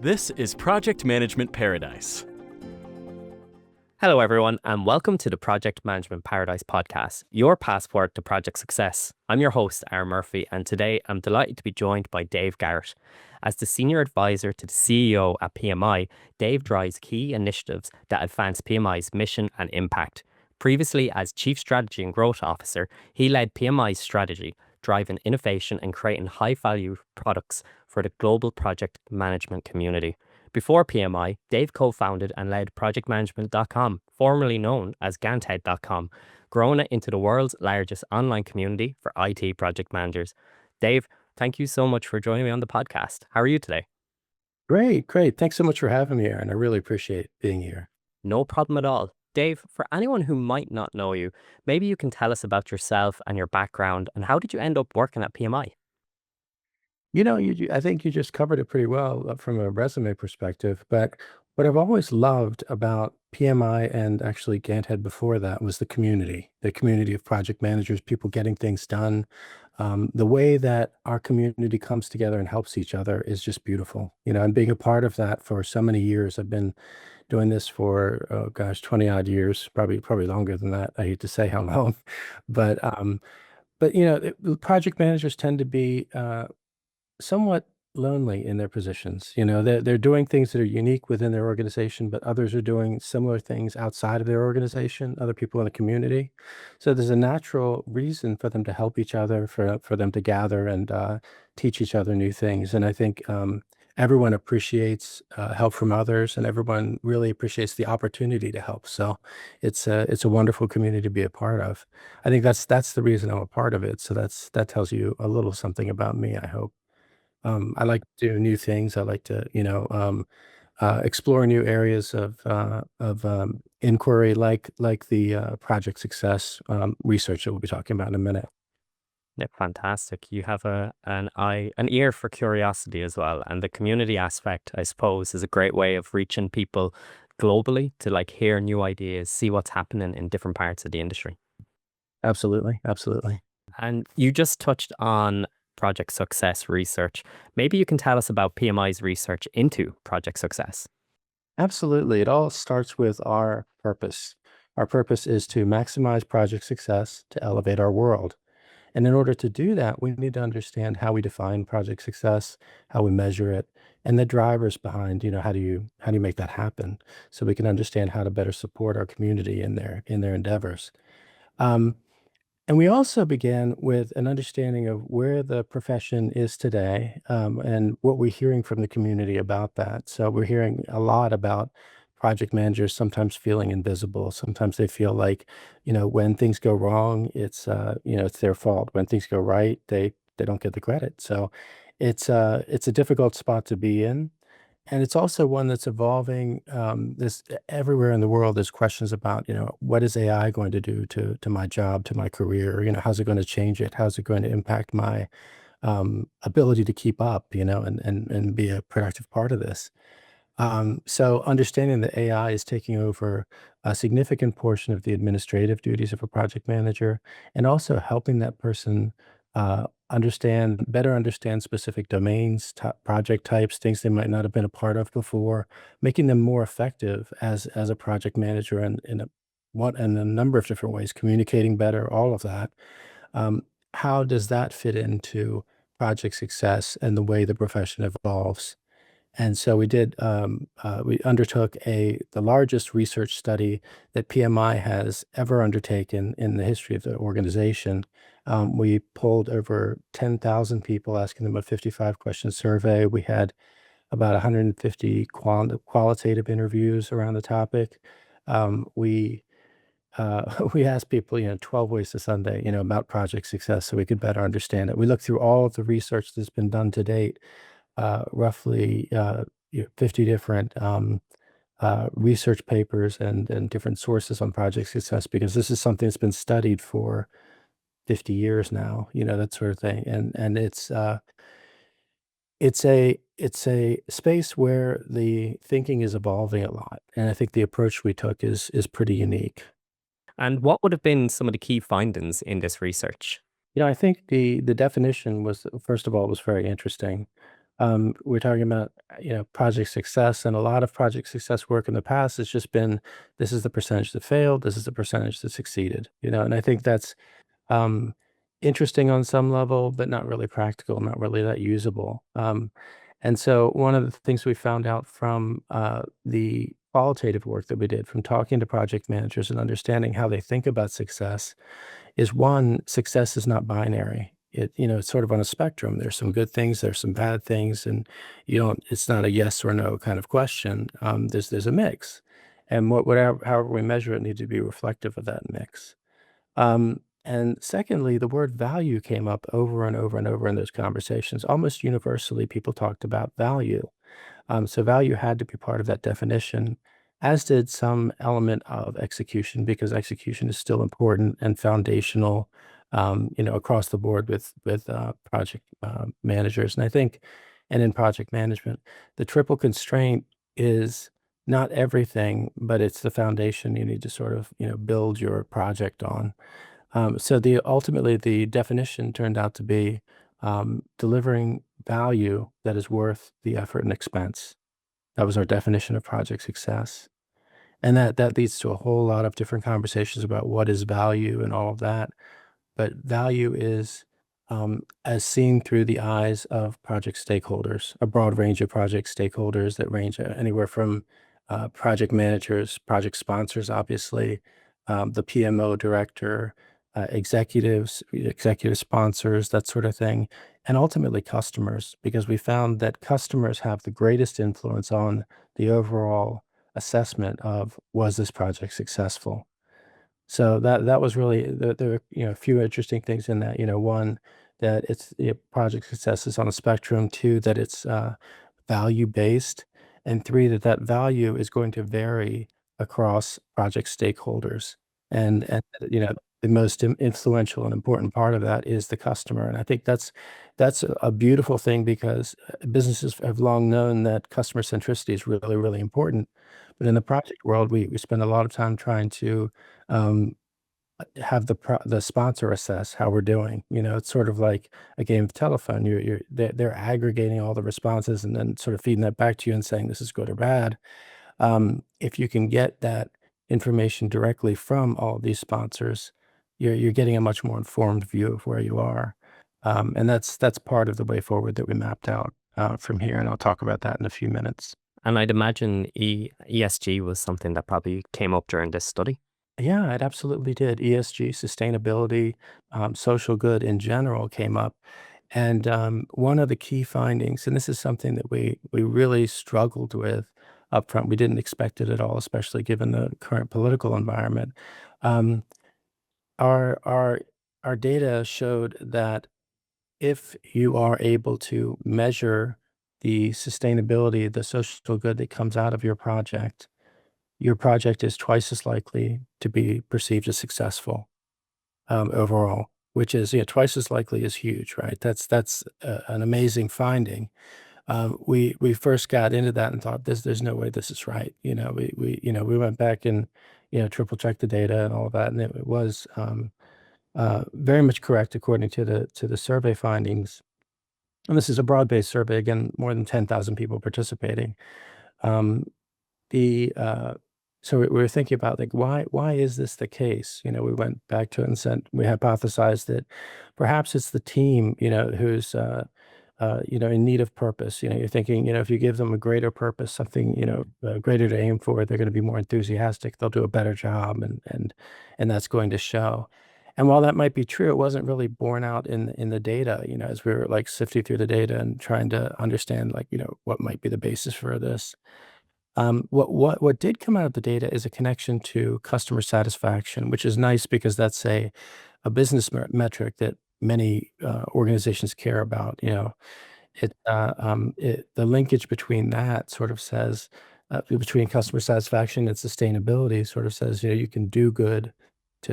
This is Project Management Paradise. Hello, everyone, and welcome to the Project Management Paradise podcast, your passport to project success. I'm your host, Aaron Murphy, and today I'm delighted to be joined by Dave Garrett. As the Senior Advisor to the CEO at PMI, Dave drives key initiatives that advance PMI's mission and impact. Previously, as Chief Strategy and Growth Officer, he led PMI's strategy, driving innovation and creating high-value products for the global project management community. Before PMI, Dave co-founded and led projectmanagement.com, formerly known as ganthead.com, growing it into the world's largest online community for IT project managers. Dave, thank you so much for joining me on the podcast. How are you today? Great. Thanks so much for having me, Aaron. I really appreciate being here. No problem at all. Dave, for anyone who might not know you, maybe you can tell us about yourself and your background, and how did you end up working at PMI? I think you just covered it pretty well from a resume perspective. But what I've always loved about PMI and actually Ganthead before that was the community of project managers, people getting things done. The way that our community comes together and helps each other is just beautiful. And being a part of that for so many years, I've been doing this for, oh gosh, 20 odd years, probably longer than that. I hate to say how long, but project managers tend to be somewhat lonely in their positions. They're doing things that are unique within their organization, but others are doing similar things outside of their organization, other people in the community. So there's a natural reason for them to help each other, for them to gather and teach each other new things. And I think everyone appreciates help from others, and everyone really appreciates the opportunity to help. So it's a wonderful community to be a part of. I think that's the reason I'm a part of it. So that tells you a little something about me, I hope. I like to do new things. I like to, explore new areas of inquiry, like the project success research that we'll be talking about in a minute. Yeah, fantastic. You have an ear for curiosity as well. And the community aspect, I suppose, is a great way of reaching people globally to hear new ideas, see what's happening in different parts of the industry. Absolutely. And you just touched on project success research. Maybe you can tell us about PMI's research into project success. Absolutely. It all starts with our purpose. Our purpose is to maximize project success to elevate our world. And in order to do that, we need to understand how we define project success, how we measure it, and the drivers behind, how do you make that happen, so we can understand how to better support our community in their endeavors. Um, and we also began with an understanding of where the profession is today, and what we're hearing from the community about that. So we're hearing a lot about project managers sometimes feeling invisible. Sometimes they feel like, when things go wrong, it's their fault. When things go right, they don't get the credit. So it's a difficult spot to be in. And it's also one that's evolving. Everywhere in the world, there's questions about, what is AI going to do to my job, to my career? How's it going to change it? How's it going to impact my ability to keep up, and be a productive part of this? So understanding that AI is taking over a significant portion of the administrative duties of a project manager, and also helping that person better understand specific domains, project types, things they might not have been a part of before, making them more effective as a project manager, and in a number of different ways, communicating better, all of that. Um, how does that fit into project success and the way the profession evolves? And so we undertook the largest research study that PMI has ever undertaken in the history of the organization. We polled over 10,000 people, asking them a 55-question survey. We had about 150 qualitative interviews around the topic. We we asked people, 12 ways to Sunday, about project success, so we could better understand it. We looked through all of the research that's been done to date, roughly 50 different research papers and different sources on project success, because this is something that's been studied for 50 years now, that sort of thing. And it's a space where the thinking is evolving a lot, and I think the approach we took is pretty unique. And what would have been some of the key findings in this research? I think the definition was, first of all, was very interesting. we're talking about, project success, and a lot of project success work in the past has just been, this is the percentage that failed, this is the percentage that succeeded, and I think that's um, interesting on some level, but not really practical, not really that usable. And so one of the things we found out from the qualitative work that we did, from talking to project managers and understanding how they think about success, is one, success is not binary. It's sort of on a spectrum. There's some good things, there's some bad things, and it's not a yes or no kind of question. There's a mix. And however we measure it needs to be reflective of that mix. And secondly, the word value came up over and over and over in those conversations. Almost universally, people talked about value. So value had to be part of that definition, as did some element of execution, because execution is still important and foundational, across the board with project managers. And I think, and in project management, the triple constraint is not everything, but it's the foundation you need to sort of build your project on. So ultimately the definition turned out to be delivering value that is worth the effort and expense. That was our definition of project success. And that leads to a whole lot of different conversations about what is value and all of that. But value is as seen through the eyes of project stakeholders, a broad range of project stakeholders that range anywhere from project managers, project sponsors, obviously, the PMO director, executives, executive sponsors, that sort of thing, and ultimately customers, because we found that customers have the greatest influence on the overall assessment of, was this project successful? So that was really there were, a few interesting things in that. One, that it's project success is on a spectrum. Two, that it's value based, and three, that value is going to vary across project stakeholders. And the most influential and important part of that is the customer. And I think that's a beautiful thing, because businesses have long known that customer centricity is really, really important. But in the project world, we spend a lot of time trying to um, have the sponsor assess how we're doing. It's sort of like a game of telephone. They're aggregating all the responses and then sort of feeding that back to you and saying this is good or bad. If you can get that information directly from all these sponsors, you're getting a much more informed view of where you are. And that's part of the way forward that we mapped out from here. And I'll talk about that in a few minutes. And I'd imagine ESG was something that probably came up during this study. Yeah, it absolutely did. ESG, sustainability, social good in general came up. And one of the key findings, and this is something that we really struggled with upfront, we didn't expect it at all, especially given the current political environment. Um, our our our data showed that if you are able to measure the sustainability, the social good that comes out of your project is twice as likely to be perceived as successful, overall, which is, twice as likely is huge, right? That's an amazing finding. We first got into that and thought, there's no way this is right. We went back and triple checked the data and all of that, and it was very much correct according to the survey findings. And this is a broad-based survey, again, more than 10,000 people participating. Um, the so we were thinking about, like, why is this the case? We went back to it and said, we hypothesized that perhaps it's the team, who's in need of purpose. You're thinking, if you give them a greater purpose, something, greater to aim for, they're going to be more enthusiastic, they'll do a better job, and that's going to show. And while that might be true, it wasn't really borne out in the data, as we were like sifting through the data and trying to understand, like, what might be the basis for this. What did come out of the data is a connection to customer satisfaction, which is nice because that's a business metric that many organizations care about. The linkage between that sort of says, between customer satisfaction and sustainability, sort of says, you can do good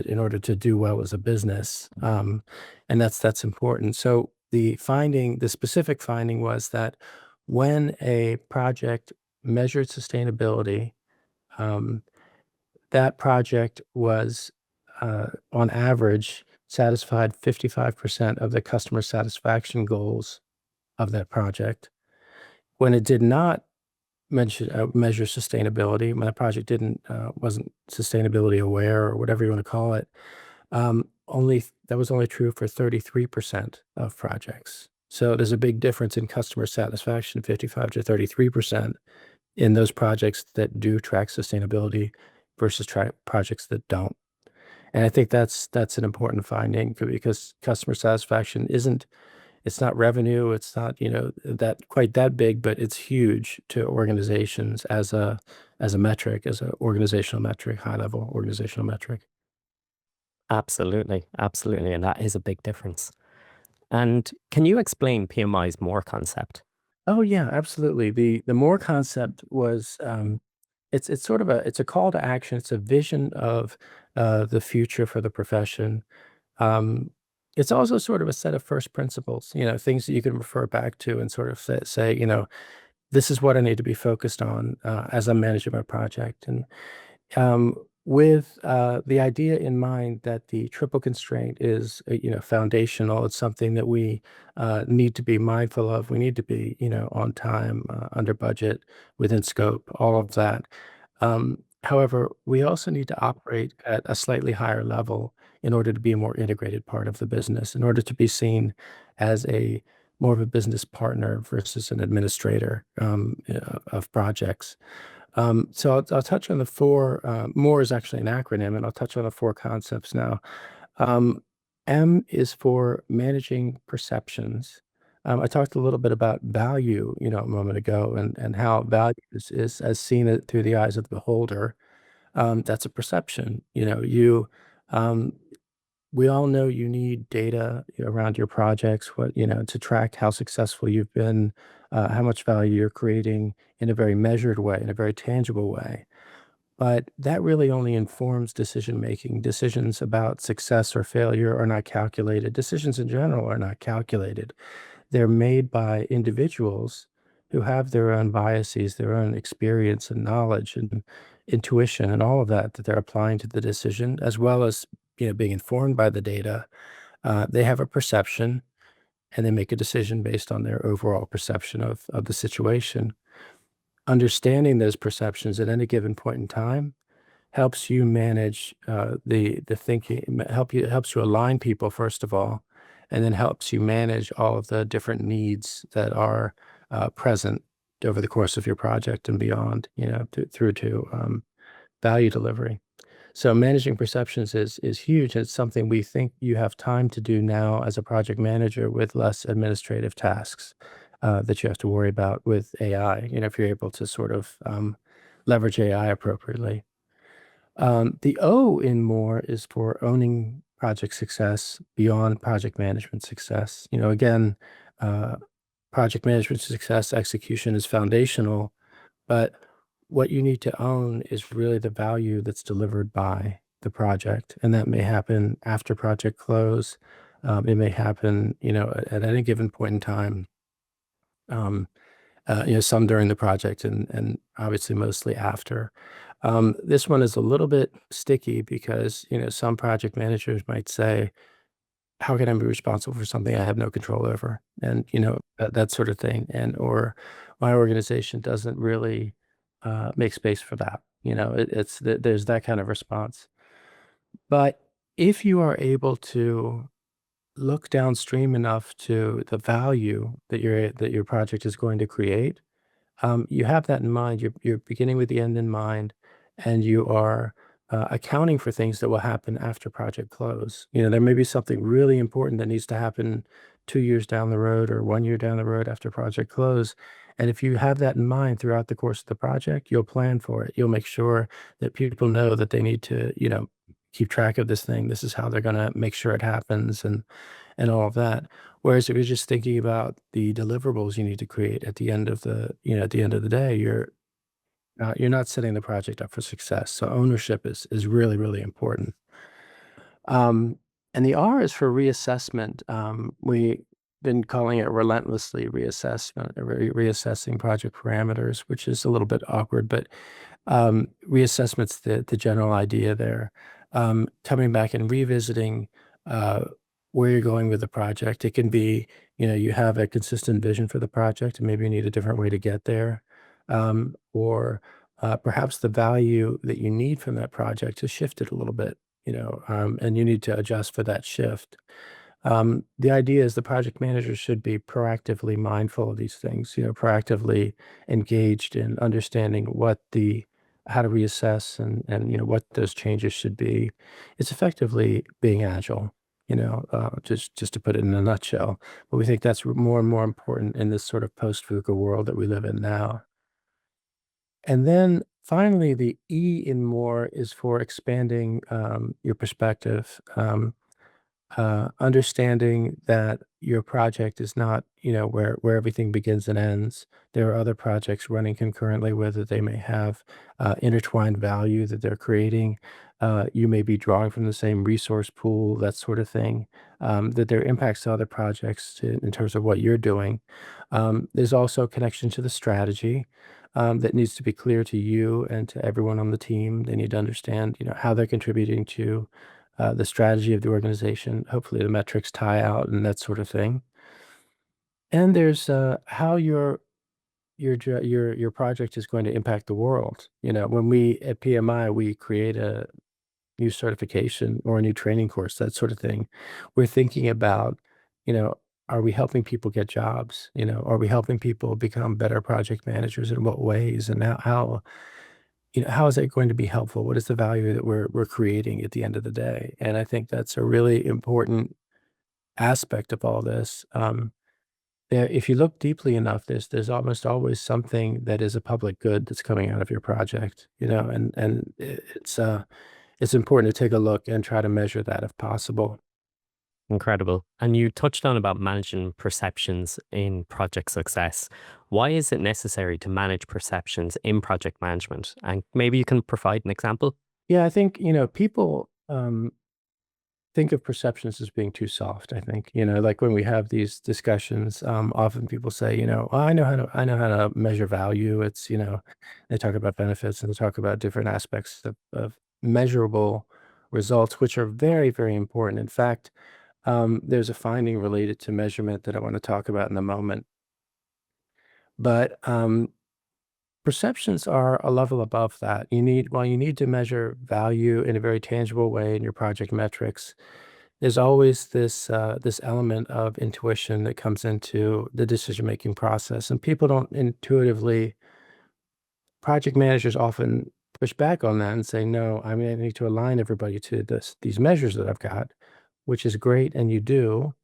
in order to do well as a business, and that's important. So the specific finding was that when a project measured sustainability, um, that project was, on average, satisfied 55% of the customer satisfaction goals of that project. when it did not measure sustainability, when the project didn't wasn't sustainability aware or whatever you want to call it, only that was only true for 33% of projects. So there's a big difference in customer satisfaction, 55 to 33% in those projects that do track sustainability versus projects that don't. And I think that's an important finding because customer satisfaction isn't it's not revenue, it's not, that quite that big, but it's huge to organizations as a metric, as an organizational metric, high level organizational metric. Absolutely, absolutely. And that is a big difference. And can you explain PMI's more concept? Oh yeah, absolutely. The more concept was it's sort of it's a call to action. It's a vision of the future for the profession. Um, it's also sort of a set of first principles, things that you can refer back to and sort of say, this is what I need to be focused on as I'm managing my project. And with the idea in mind that the triple constraint is, foundational. It's something that we need to be mindful of. We need to be, on time, under budget, within scope, all of that. However, we also need to operate at a slightly higher level in order to be a more integrated part of the business, in order to be seen as a more of a business partner versus an administrator of projects. So I'll touch on the four. More is actually an acronym, and I'll touch on the four concepts now. Um, M is for managing perceptions. I talked a little bit about value, a moment ago, and how value is as seen through the eyes of the beholder. That's a perception. Um, we all know you need data around your projects, to track how successful you've been, how much value you're creating in a very measured way, in a very tangible way. But that really only informs decision making. Decisions about success or failure are not calculated. Decisions in general are not calculated. They're made by individuals who have their own biases, their own experience and knowledge and intuition and all of that they're applying to the decision, as well as being informed by the data. They have a perception and they make a decision based on their overall perception of the situation. Understanding those perceptions at any given point in time helps you manage the thinking, helps you align people first of all, and then helps you manage all of the different needs that are present over the course of your project and beyond, through to value delivery. So managing perceptions is huge. It's something we think you have time to do now as a project manager with less administrative tasks that you have to worry about with AI. If you're able to sort of leverage AI appropriately. The O in more is for owning project success beyond project management success. Again, uh, project management success execution is foundational, but what you need to own is really the value that's delivered by the project. And that may happen after project close. It may happen, at any given point in time. Um, some during the project and obviously mostly after. This one is a little bit sticky because, some project managers might say, how can I be responsible for something I have no control over? And, that sort of thing. And, or my organization doesn't really make space for that. There's that kind of response. But if you are able to look downstream enough to the value that your project is going to create, you have that in mind. You're beginning with the end in mind, and you are accounting for things that will happen after project close. There may be something really important that needs to happen 2 years down the road or 1 year down the road after project close. And if you have that in mind throughout the course of the project, you'll plan for it. You'll make sure that people know that they need to, keep track of this thing. This is how they're going to make sure it happens and all of that. Whereas if you're just thinking about the deliverables you need to create at the end of the day, you're not setting the project up for success. So ownership is really, really important. Um, and the R is for reassessment. We've been calling it relentlessly reassessment, reassessing project parameters, which is a little bit awkward, but reassessment's the general idea there. Coming back and revisiting where you're going with the project. It can be, you have a consistent vision for the project and maybe you need a different way to get there. Or perhaps the value that you need from that project has shifted a little bit, and you need to adjust for that shift. The idea is the project manager should be proactively mindful of these things, proactively engaged in understanding how to reassess and what those changes should be. It's effectively being agile, just to put it in a nutshell. But we think that's more and more important in this sort of post-VUCA world that we live in now. And then finally, the E in more is for expanding your perspective. Understanding that your project is not, where everything begins and ends. There are other projects running concurrently, whether they may have intertwined value that they're creating. You may be drawing from the same resource pool, that sort of thing. That there are impacts to other projects in terms of what you're doing. There's also a connection to the strategy. That needs to be clear to you and to everyone on the team. They need to understand, how they're contributing to the strategy of the organization. Hopefully, the metrics tie out and that sort of thing. And there's how your project is going to impact the world. When we at PMI we create a new certification or a new training course, that sort of thing. We're thinking about, you know, are we helping people get jobs? Are we helping people become better project managers? In what ways? And how is that going to be helpful? What is the value that we're creating at the end of the day? And I think that's a really important aspect of all this. If you look deeply enough, there's almost always something that is a public good that's coming out of your project, it's important to take a look and try to measure that if possible. Incredible. And you touched on about managing perceptions in project success. Why is it necessary to manage perceptions in project management? And maybe you can provide an example. Yeah, I think, people think of perceptions as being too soft, I think. Like when we have these discussions, often people say, "Oh, I know how to measure value." They talk about benefits and they talk about different aspects of measurable results, which are very, very important. In fact, there's a finding related to measurement that I want to talk about in a moment. But perceptions are a level above that. While you need to measure value in a very tangible way in your project metrics, there's always this element of intuition that comes into the decision-making process, and people don't intuitively project managers often push back on that and say, "No, I mean, I need to align everybody to these measures that I've got," which is great, and you do.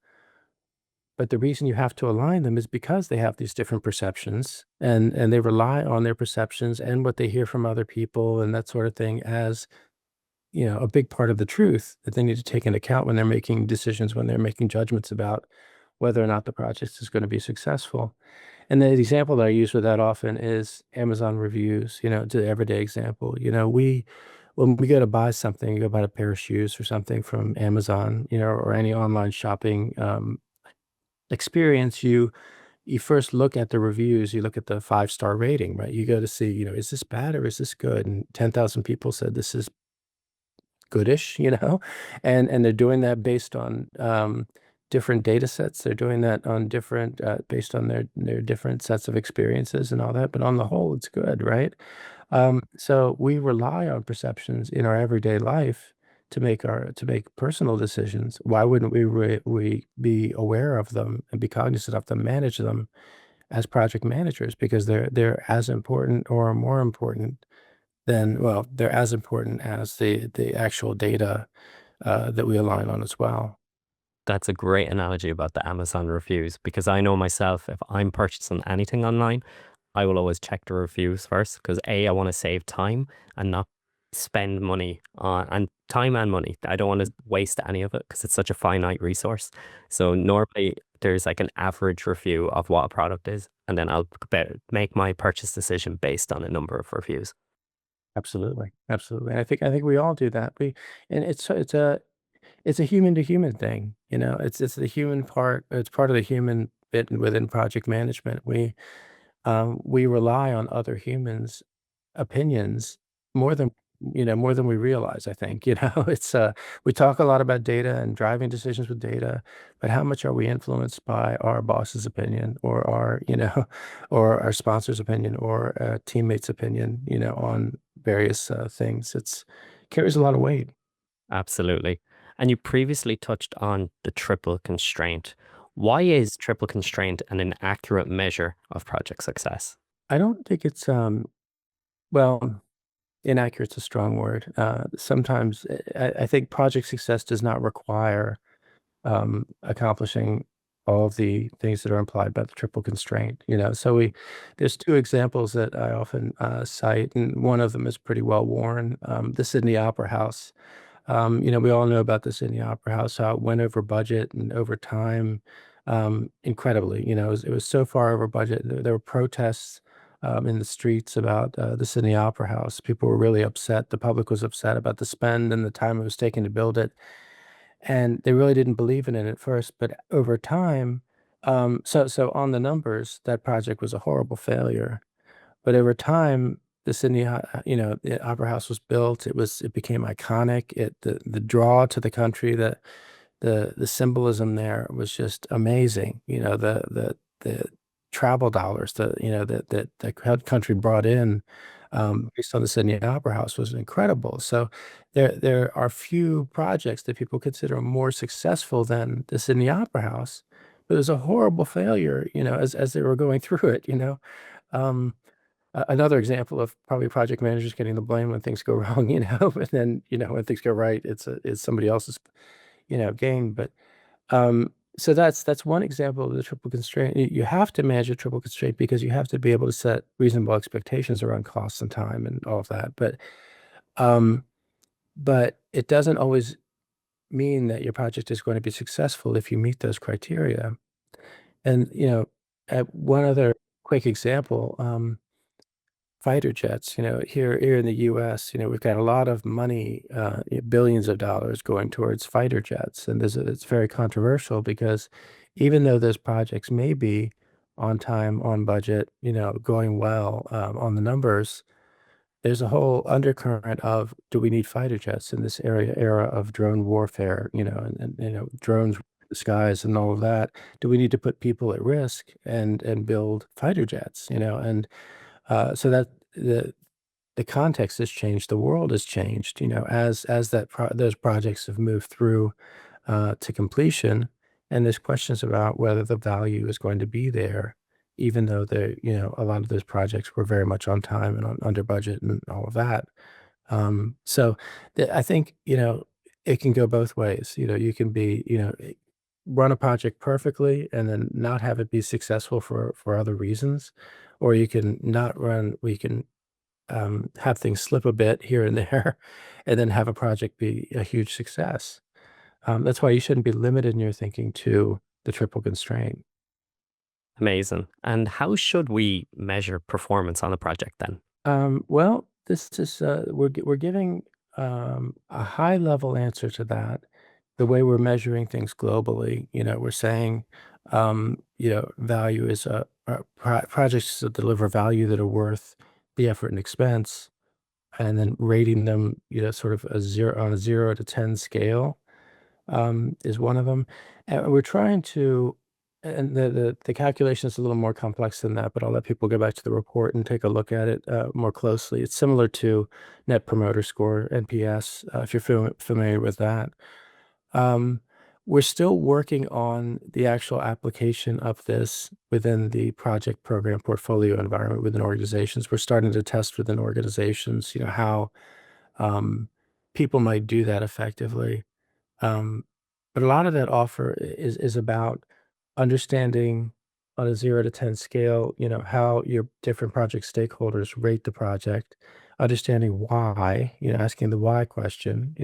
But the reason you have to align them is because they have these different perceptions and they rely on their perceptions and what they hear from other people and that sort of thing as, a big part of the truth that they need to take into account when they're making decisions, when they're making judgments about whether or not the project is going to be successful. And the example that I use with that often is Amazon reviews, the everyday example. When we go to buy something, you go buy a pair of shoes or something from Amazon, or any online shopping experience, you first look at the reviews, you look at the five-star rating, right? You go to see, is this bad or is this good? And 10,000 people said this is goodish, and they're doing that based on different data sets. They're doing that on different based on their different sets of experiences and all that. But on the whole, it's good, right? So we rely on perceptions in our everyday life to make personal decisions. Why wouldn't we be aware of them and be cognizant of them, manage them as project managers? Because they're as important or more important they're as important as the actual data that we align on as well. That's a great analogy about the Amazon reviews because I know myself, if I'm purchasing anything online, I will always check the reviews first because A, I want to save time and not spend money on and time and money. I don't want to waste any of it because it's such a finite resource. So normally there's like an average review of what a product is, and then I'll make my purchase decision based on a number of reviews. Absolutely, absolutely. And I think we all do that. And it's a human to human thing. It's the human part. It's part of the human bit within project management. We rely on other humans' opinions more than more than we realize, I think. It's we talk a lot about data and driving decisions with data, but how much are we influenced by our boss's opinion or our, or our sponsor's opinion or a teammate's opinion, on various things. It's carries a lot of weight. Absolutely. And you previously touched on the triple constraint. Why is triple constraint an inaccurate measure of project success? I don't think it's well, inaccurate's a strong word. Sometimes I think project success does not require accomplishing all of the things that are implied by the triple constraint. So there's two examples that I often cite, and one of them is pretty well worn. The Sydney Opera House. We all know about the Sydney Opera House, how it went over budget and over time, incredibly. It was so far over budget. There were protests in the streets about the Sydney Opera House. People were really upset. The public was upset about the spend and the time it was taking to build it, and they really didn't believe in it at first. But over time, so on the numbers, that project was a horrible failure. But over time, the Opera House was built. It became iconic. The draw to the country, the symbolism there was just amazing. The travel dollars that the country brought in based on the Sydney Opera House was incredible. So there are few projects that people consider more successful than the Sydney Opera House. But it was a horrible failure, as they were going through it. Um, Another example of probably project managers getting the blame when things go wrong, and then, when things go right, it's somebody else's, gain. But so that's one example of the triple constraint. You have to manage a triple constraint because you have to be able to set reasonable expectations around costs and time and all of that. Um, but it doesn't always mean that your project is going to be successful if you meet those criteria. And, one other quick example. Fighter jets, here in the US, we've got a lot of money, billions of dollars going towards fighter jets. And it's very controversial because even though those projects may be on time, on budget, going well, on the numbers, there's a whole undercurrent of, do we need fighter jets in this era of drone warfare, and drones in the skies and all of that? Do we need to put people at risk and build fighter jets, and so that the context has changed, the world has changed, as those projects have moved through to completion, and there's questions about whether the value is going to be there, even though a lot of those projects were very much on time and under budget and all of that. So I think, it can go both ways. You can run a project perfectly and then not have it be successful for other reasons, or you can not run. We can have things slip a bit here and there, and then have a project be a huge success. That's why you shouldn't be limited in your thinking to the triple constraint. Amazing. And how should we measure performance on a project then? Well, this is we're giving a high level answer to that. The way we're measuring things globally, we're saying, value is projects that deliver value that are worth the effort and expense, and then rating them, sort of a 0 to 10 scale, is one of them. And we're trying to, and the calculation is a little more complex than that, but I'll let people go back to the report and take a look at it more closely. It's similar to Net Promoter Score, NPS, if you're familiar with that. Um, we're still working on the actual application of this within the project program portfolio environment within organizations. We're starting to test within organizations, how people might do that effectively. Um, but a lot of that offer is about understanding on a 0 to 10 scale, how your different project stakeholders rate the project, understanding why, asking the why question,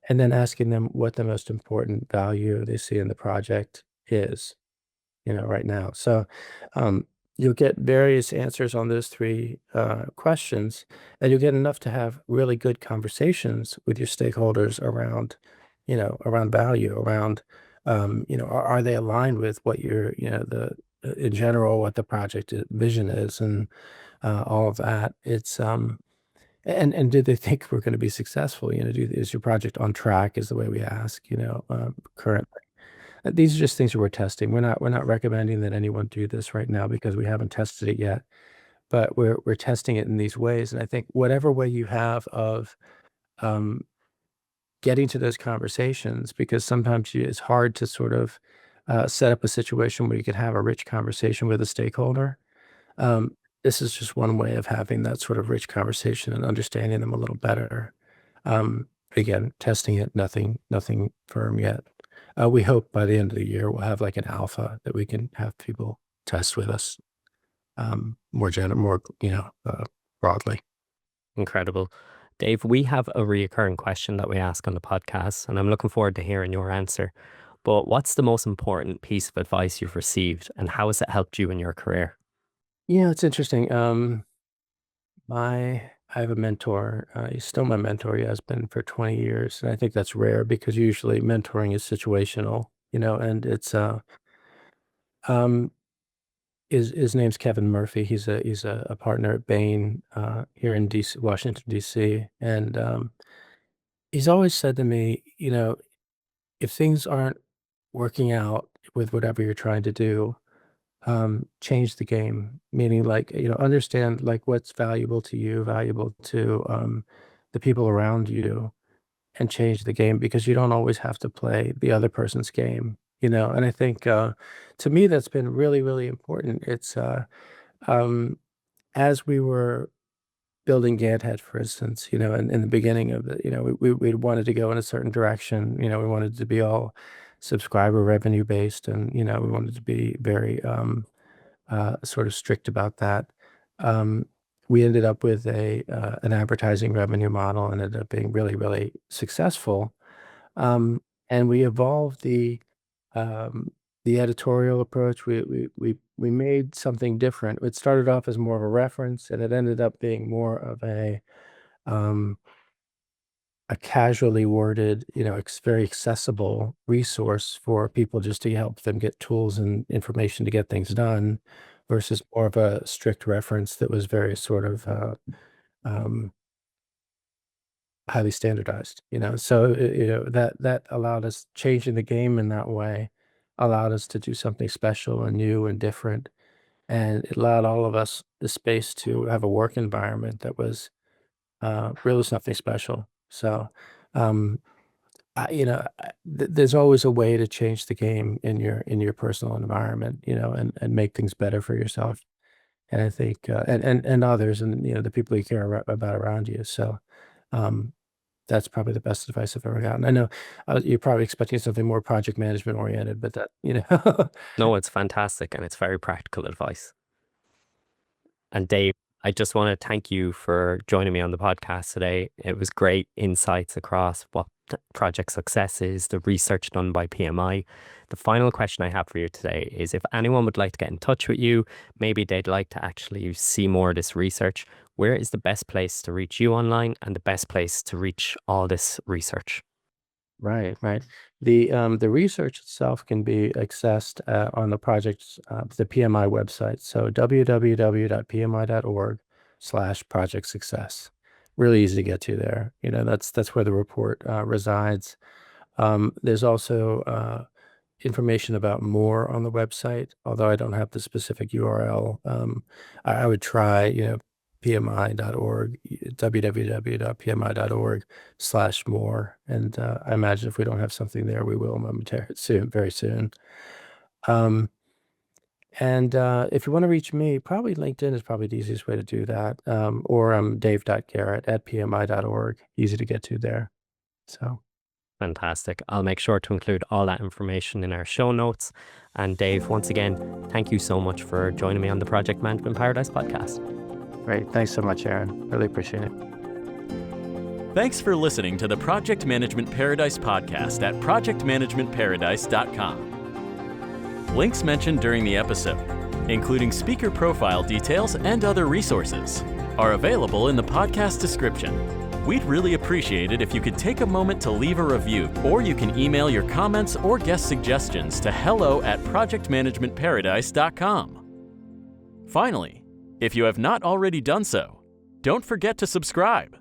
and then asking them what the most important value they see in the project is, right now. So, um, you'll get various answers on those three questions, and you'll get enough to have really good conversations with your stakeholders around, around value, around, are they aligned with what your, in general, what the project vision is, and all of that. And did they think we're going to be successful? Is your project on track? Is the way we ask. Currently. These are just things that we're testing. We're not recommending that anyone do this right now because we haven't tested it yet. But we're testing it in these ways, and I think whatever way you have of um, getting to those conversations, because sometimes it's hard to sort of set up a situation where you could have a rich conversation with a stakeholder. Um, this is just one way of having that sort of rich conversation and understanding them a little better. Again, testing it, nothing firm yet. We hope by the end of the year we'll have like an alpha that we can have people test with us more broadly. Incredible. Dave, we have a reoccurring question that we ask on the podcast, and I'm looking forward to hearing your answer. But what's the most important piece of advice you've received, and how has it helped you in your career? Yeah, it's interesting. I have a mentor. He's still my mentor. He has been for 20 years, and I think that's rare because usually mentoring is situational, and it's um his name's Kevin Murphy. He's a partner at Bain here in DC, Washington, DC, and he's always said to me, if things aren't working out with whatever you're trying to do, change the game. Meaning, like, understand like what's valuable to you, valuable to the people around you, and change the game because you don't always have to play the other person's game. And I think to me that's been really, really important. It's um, as we were building Ganthead, for instance, in the beginning of it, we wanted to go in a certain direction. We wanted to be all subscriber revenue based, and we wanted to be very sort of strict about that. Um, we ended up with an advertising revenue model and ended up being really, really successful. And we evolved the editorial approach. We made something different. It started off as more of a reference, and it ended up being more of um, a casually worded, very accessible resource for people just to help them get tools and information to get things done, versus more of a strict reference that was very sort of um, highly standardized. So that allowed us, changing the game in that way allowed us to do something special and new and different, and it allowed all of us the space to have a work environment that was really something special. So um, there's always a way to change the game in your personal environment, and make things better for yourself. And I think and others, and the people you care about around you. So um, that's probably the best advice I've ever gotten. I know you're probably expecting something more project management oriented, but that. No, it's fantastic and it's very practical advice. And Dave, I just want to thank you for joining me on the podcast today. It was great insights across what project success is, the research done by PMI. The final question I have for you today is, if anyone would like to get in touch with you, maybe they'd like to actually see more of this research, where is the best place to reach you online and the best place to reach all this research? Right, right. The research itself can be accessed on the PMI website. So www.pmi.org/project success. Really easy to get to there. That's where the report resides. There's also information about more on the website, although I don't have the specific URL. I would try, pmi.org, www.pmi.org/more. And I imagine if we don't have something there, we will very soon. And if you want to reach me, probably LinkedIn is probably the easiest way to do that. Or I'm dave.garrett@pmi.org. Easy to get to there. So. Fantastic. I'll make sure to include all that information in our show notes. And Dave, once again, thank you so much for joining me on the Project Management Paradise podcast. Great. Thanks so much, Aaron. Really appreciate it. Thanks for listening to the Project Management Paradise podcast at projectmanagementparadise.com. Links mentioned during the episode, including speaker profile details and other resources, are available in the podcast description. We'd really appreciate it if you could take a moment to leave a review, or you can email your comments or guest suggestions to hello@projectmanagementparadise.com. Finally, if you have not already done so, Don't forget to subscribe.